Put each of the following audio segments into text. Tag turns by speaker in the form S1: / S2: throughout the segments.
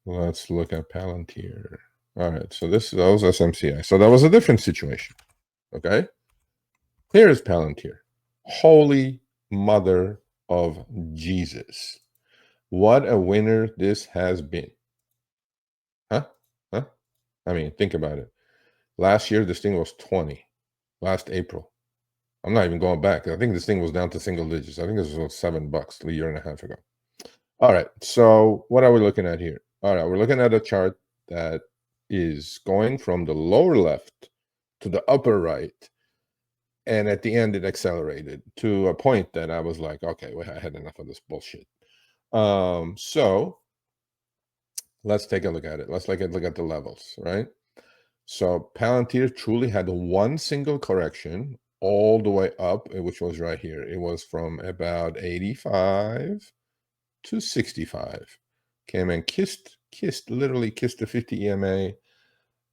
S1: Let's look at Palantir. All right, so that was SMCI. So that was a different situation. Okay. Here's Palantir. Holy mother of Jesus. What a winner this has been. Huh? Huh? I mean, think about it. Last year, this thing was 20. Last April. I'm not even going back. I think this thing was down to single digits. I think this was $7 a year and a half ago. All right. So what are we looking at here? All right. We're looking at a chart that is going from the lower left to the upper right. And at the end, it accelerated to a point that I was like, okay, well, I had enough of this bullshit. So let's take a look at it. Let's look at the levels, right? So Palantir truly had one single correction all the way up, which was right here. It was from about 85 to 65. Came and literally kissed the 50 EMA.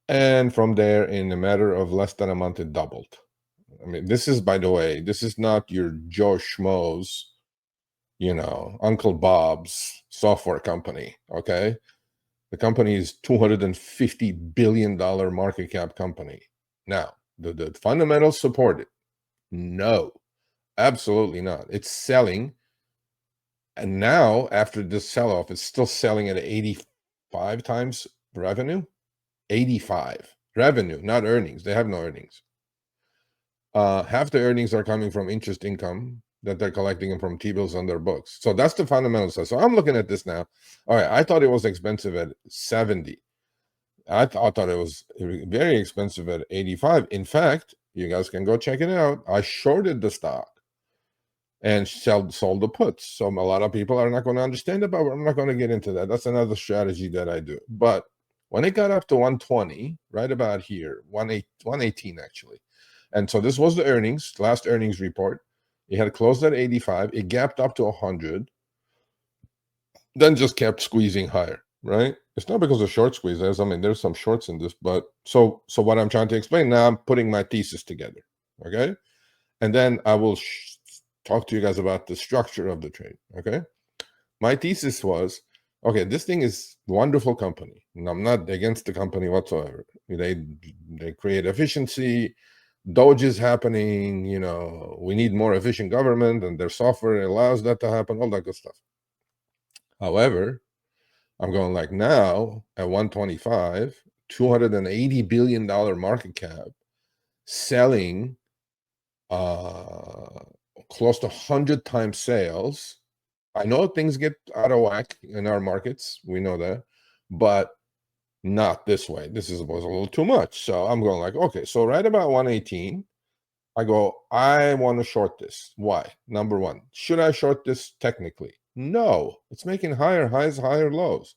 S1: And from there, in a matter of less than a month, it doubled. I mean, this is, by the way, this is not your Joe Schmo's, Uncle Bob's software company, okay? The company is $250 billion market cap company. Now, the fundamentals support it. No, absolutely not. It's selling. And now, after this sell-off, it's still selling at 85 times revenue. 85 revenue, not earnings. They have no earnings. Half the earnings are coming from interest income that they're collecting from T-bills on their books. So that's the fundamental stuff. So I'm looking at this now. All right, I thought it was expensive at 70. I thought it was very expensive at 85. In fact, you guys can go check it out. I shorted the stock and sold the puts. So a lot of people are not going to understand it, but I'm not going to get into that. That's another strategy that I do. But when it got up to 120, right about here, 118 actually. And so this was the earnings, last earnings report. It had closed at 85. It gapped up to 100, then just kept squeezing higher, right? It's not because of short squeeze. There's some shorts in this, but so what I'm trying to explain now, I'm putting my thesis together, okay? And then I will talk to you guys about the structure of the trade, okay? My thesis was, okay, this thing is a wonderful company, and I'm not against the company whatsoever. They create efficiency. Doge is happening, we need more efficient government, and their software allows that to happen, all that good stuff. However, I'm going like now at 125, $280 billion market cap, selling close to 100 times sales. I know things get out of whack in our markets. We know that, but not this way. This was a little too much. So I'm going like, okay, so right about 118, I go, I want to short this. Why? Number one, should I short this technically? No, it's making higher highs, higher lows.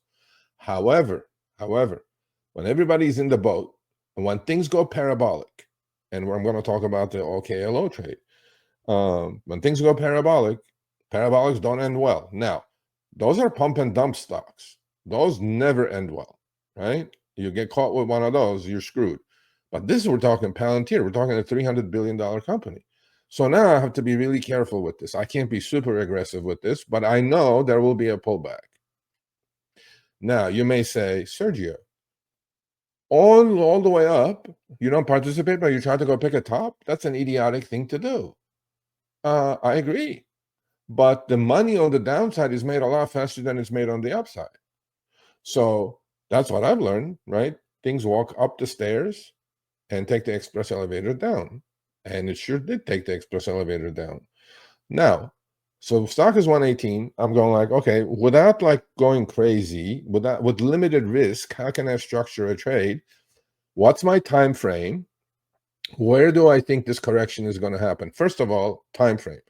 S1: However, when everybody's in the boat and when things go parabolic, and I'm going to talk about the OKLO trade, when things go parabolics don't end well. Now, those are pump and dump stocks. Those never end well, right? You get caught with one of those, you're screwed. But this is, we're talking Palantir. We're talking a $300 billion company. So now I have to be really careful with this. I can't be super aggressive with this, but I know there will be a pullback. Now, you may say, Sergio, all the way up, you don't participate, but you try to go pick a top? That's an idiotic thing to do. I agree. But the money on the downside is made a lot faster than it's made on the upside. So that's what I've learned, right? Things walk up the stairs and take the express elevator down. And it sure did take the express elevator down. Now, so stock is 118. I'm going like, okay, without like going crazy, with limited risk, how can I structure a trade? What's my time frame? Where do I think this correction is going to happen? First of all, time frame.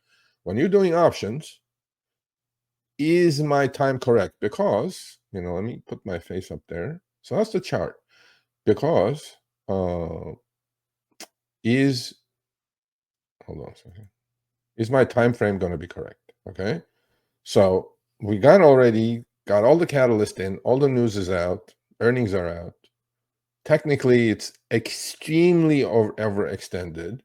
S1: When you're doing options, is my time correct? Because, let me put my face up there. So that's the chart. Because hold on a second. Is my time frame going to be correct? Okay. So we got all the catalyst in, all the news is out, earnings are out. Technically, it's extremely overextended.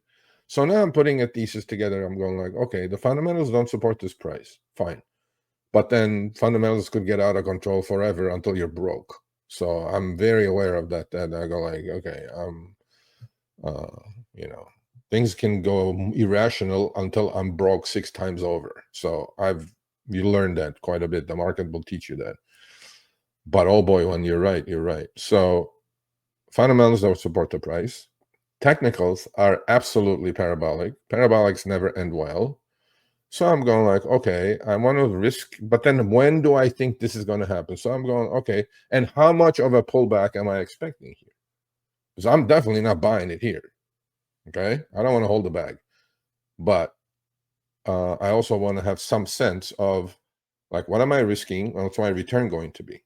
S1: So now I'm putting a thesis together. I'm going like, okay, the fundamentals don't support this price. Fine. But then fundamentals could get out of control forever until you're broke. So I'm very aware of that. That I go like, okay, you know, things can go irrational until I'm broke 6 times over. So you learned that quite a bit. The market will teach you that. But oh boy, when you're right, you're right. So fundamentals don't support the price. Technicals are absolutely parabolic. Parabolics never end well. So I'm going like, okay, I want to risk, but then when do I think this is going to happen? So I'm going, okay, and how much of a pullback am I expecting here? Because I'm definitely not buying it here. Okay, I don't want to hold the bag, but I also want to have some sense of like, what am I risking? What's my return going to be?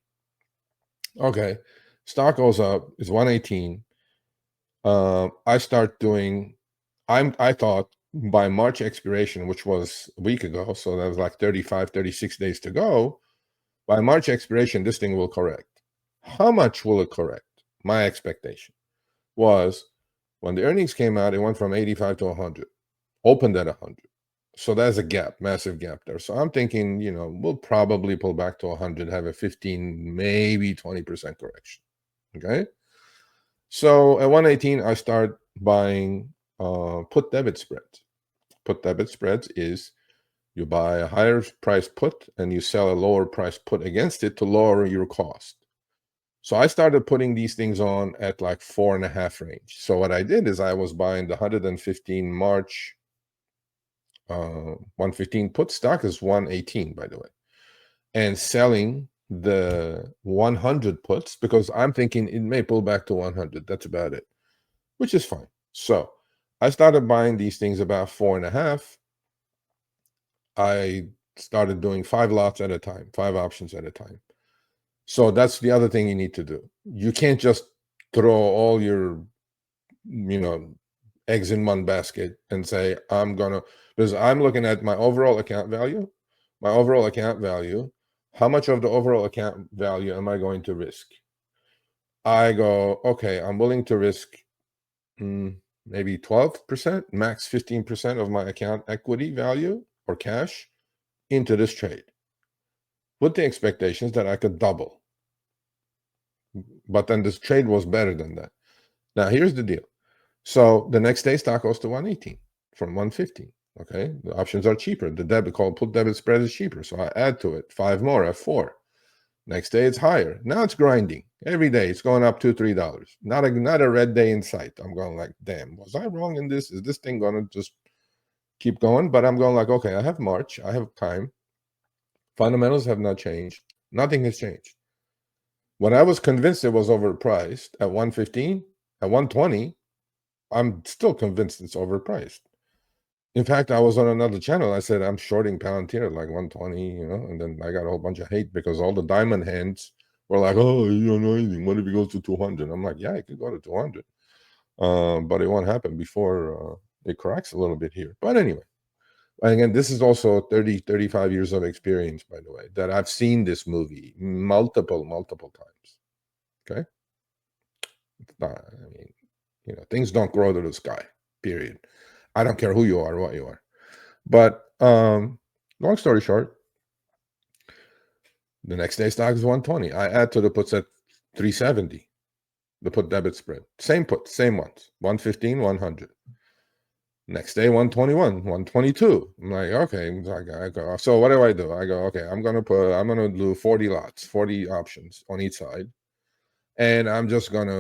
S1: Okay, stock goes up, it's 118. I start doing. I thought by March expiration, which was a week ago, so that was like 35, 36 days to go. By March expiration, this thing will correct. How much will it correct? My expectation was when the earnings came out, it went from 85 to 100, opened at 100. So there's a gap, massive gap there. So I'm thinking, we'll probably pull back to 100, have a 15, maybe 20% correction. Okay. So at 118, I start buying put debit spreads. Put debit spreads is you buy a higher price put and you sell a lower price put against it to lower your cost. So I started putting these things on at like 4.5 range. So what I did is I was buying the 115 March 115 put, stock is 118, by the way, and selling the 100 puts because I'm thinking it may pull back to 100. That's about it, which is fine. So I started buying these things about 4.5. I started doing 5 lots at a time, 5 options at a time. So that's the other thing you need to do. You can't just throw all your, eggs in one basket and say, because I'm looking at my overall account value. My overall account value, how much of the overall account value am I going to risk? I go, okay, I'm willing to risk maybe 12%, max 15% of my account equity value or cash into this trade with the expectations that I could double. But then this trade was better than that. Now, here's the deal. So the next day, stock goes to 118 from 115. Okay, the options are cheaper. The debit call put debit spread is cheaper. So I add to it 5 more, F4. Next day, it's higher. Now it's grinding. Every day, it's going up $2, $3. Not a red day in sight. I'm going like, damn, was I wrong in this? Is this thing going to just keep going? But I'm going like, okay, I have March. I have time. Fundamentals have not changed. Nothing has changed. When I was convinced it was overpriced at 115, at 120, I'm still convinced it's overpriced. In fact, I was on another channel. I said I'm shorting Palantir at like 120, and then I got a whole bunch of hate because all the diamond hands were like, "Oh, you don't know anything. What if it goes to 200?" I'm like, "Yeah, it could go to 200, but it won't happen before it cracks a little bit here." But anyway, again, this is also 30, 35 years of experience, by the way, that I've seen this movie multiple times. Okay, I mean, things don't grow to the sky. Period. I don't care who you are or what you are. But long story short, the next day stock is 120. I add to the puts at 370. The put debit spread. Same put, same ones. 115, 100. Next day, 121, 122. I'm like, okay. I go, so what do? I go, okay, I'm gonna do 40 lots, 40 options on each side. And I'm just gonna,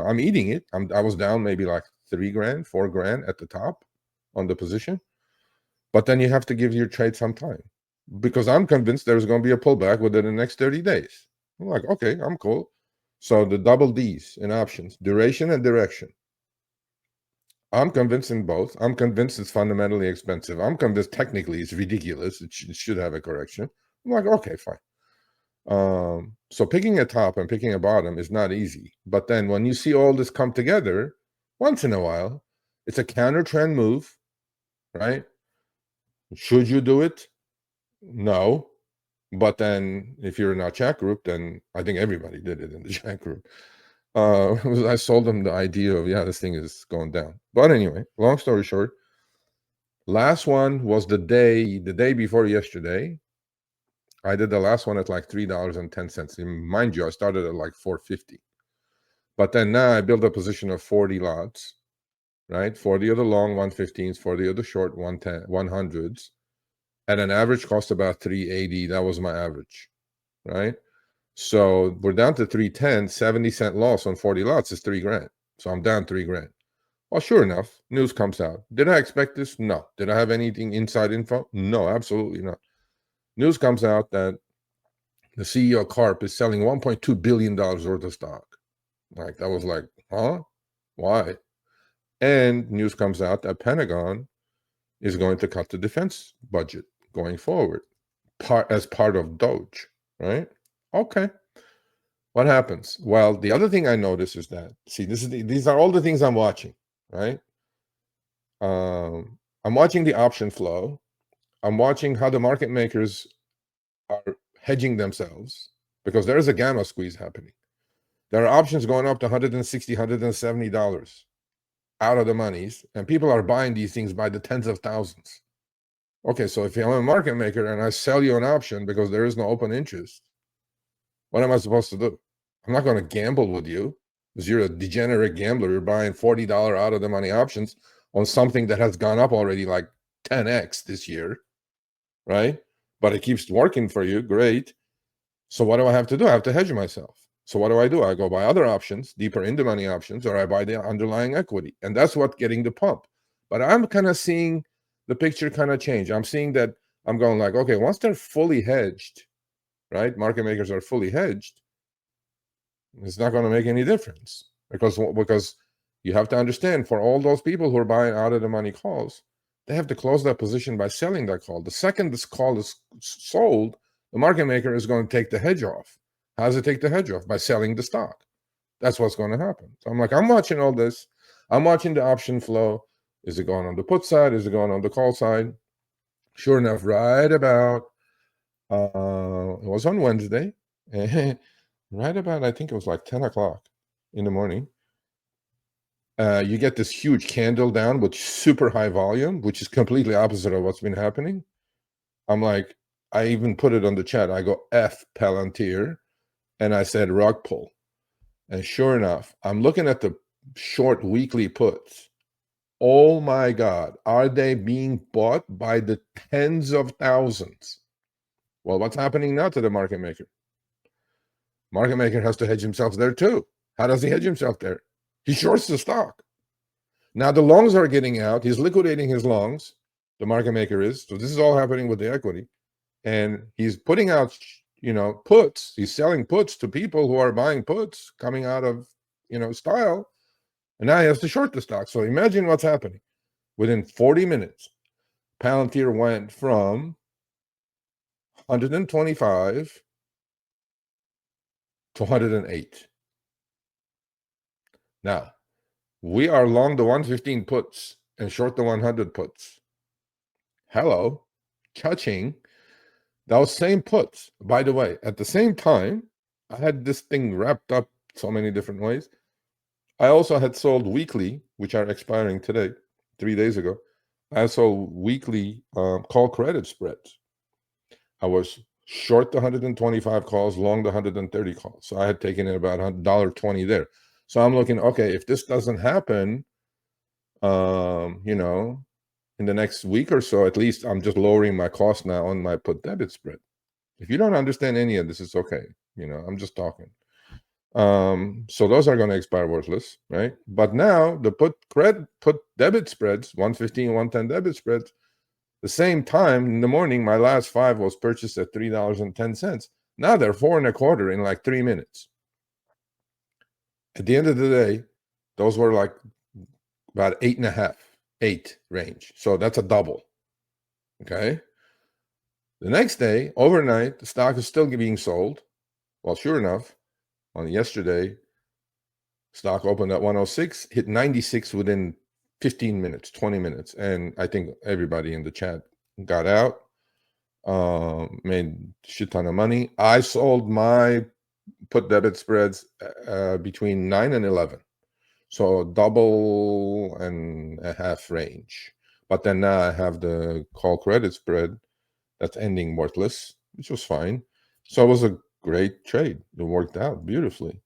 S1: I'm eating it. I was down maybe like $3,000, $4,000 at the top on the position. But then you have to give your trade some time because I'm convinced there's going to be a pullback within the next 30 days. I'm like, okay, I'm cool. So the double D's in options, duration and direction. I'm convinced in both. I'm convinced it's fundamentally expensive. I'm convinced technically it's ridiculous. It should have a correction. I'm like, okay, fine. So picking a top and picking a bottom is not easy. But then when you see all this come together, once in a while, it's a counter trend move, right? Should you do it? No. But then if you're in our chat group, then I think everybody did it in the chat group. I sold them the idea of, yeah, this thing is going down. But anyway, long story short, last one was the day before yesterday. I did the last one at like $3.10. Mind you, I started at like 450. But then now I build a position of 40 lots, right? 40 of the long 115s, 40 of the short 100s, at an average cost about 380. That was my average, right? So we're down to 310, 70-cent loss on 40 lots is $3 grand. So I'm down $3 grand. Well, sure enough, news comes out. Did I expect this? No. Did I have anything inside info? No, absolutely not. News comes out that the CEO of Carp is selling $1.2 billion worth of stock. Like, that was like, huh? Why? And news comes out that Pentagon is going to cut the defense budget going forward, as part of Doge, right? Okay. What happens? Well, the other thing I notice is that, see, these are all the things I'm watching, right? I'm watching the option flow. I'm watching how the market makers are hedging themselves, because there is a gamma squeeze happening. There are options going up to $160, $170 out of the monies, and people are buying these things by the tens of thousands. Okay, so if I'm a market maker and I sell you an option because there is no open interest, what am I supposed to do? I'm not going to gamble with you, because you're a degenerate gambler. You're buying $40 out of the money options on something that has gone up already like 10x this year, right? But it keeps working for you. Great. So what do I have to do? I have to hedge myself. So what do? I go buy other options, deeper into money options, or I buy the underlying equity. And that's what's getting the pump. But I'm kind of seeing the picture kind of change. I'm seeing that I'm going like, okay, once they're fully hedged, right? Market makers are fully hedged. It's not going to make any difference, because you have to understand, for all those people who are buying out of the money calls, they have to close that position by selling that call. The second this call is sold, the market maker is going to take the hedge off. How does it take the hedge off? By selling the stock. That's what's going to happen. So I'm like, I'm watching all this. I'm watching the option flow. Is it going on the put side? Is it going on the call side? Sure enough, right about, it was on Wednesday, right about, I think it was like 10 o'clock in the morning, you get this huge candle down with super high volume, which is completely opposite of what's been happening. I'm like, I even put it on the chat. I go, F Palantir, and I said rug pull. And sure enough, I'm looking at the short weekly puts. Oh my God, are they being bought by the tens of thousands? Well, what's happening now to the market maker? Market maker has to hedge himself there too. How does he hedge himself there? He shorts the stock. Now the longs are getting out. He's liquidating his longs. The market maker is. So this is all happening with the equity. And he's putting out, puts. He's selling puts to people who are buying puts coming out of, style. And now he has to short the stock. So imagine what's happening. Within 40 minutes, Palantir went from 125 to 108. Now, we are long the 115 puts and short the 100 puts. Hello, touching those same puts. By the way, at the same time, I had this thing wrapped up so many different ways. I also had sold weekly, which are expiring today, 3 days ago. I sold weekly call credit spreads. I was short the 125 calls, long the 130 calls. So I had taken in about $1.20 there. So I'm looking, okay, if this doesn't happen, in the next week or so, at least I'm just lowering my cost now on my put debit spread. If you don't understand any of this, it's okay. I'm just talking. So those are going to expire worthless, right? But now the put debit spreads, 115, 110 debit spreads, the same time in the morning, my last 5 was purchased at $3.10. Now they're 4.25 in like 3 minutes. At the end of the day, those were like about 8.5, 8 range. So that's a double. Okay. The next day, overnight, the stock is still being sold. Well, sure enough, on yesterday, stock opened at 106, hit 96 within 15 minutes, 20 minutes. And I think everybody in the chat got out, made a shit ton of money. I sold my put debit spreads between 9 and 11. So double and a half range. But then now I have the call credit spread that's ending worthless. which was fine. So it was a great trade. It worked out beautifully.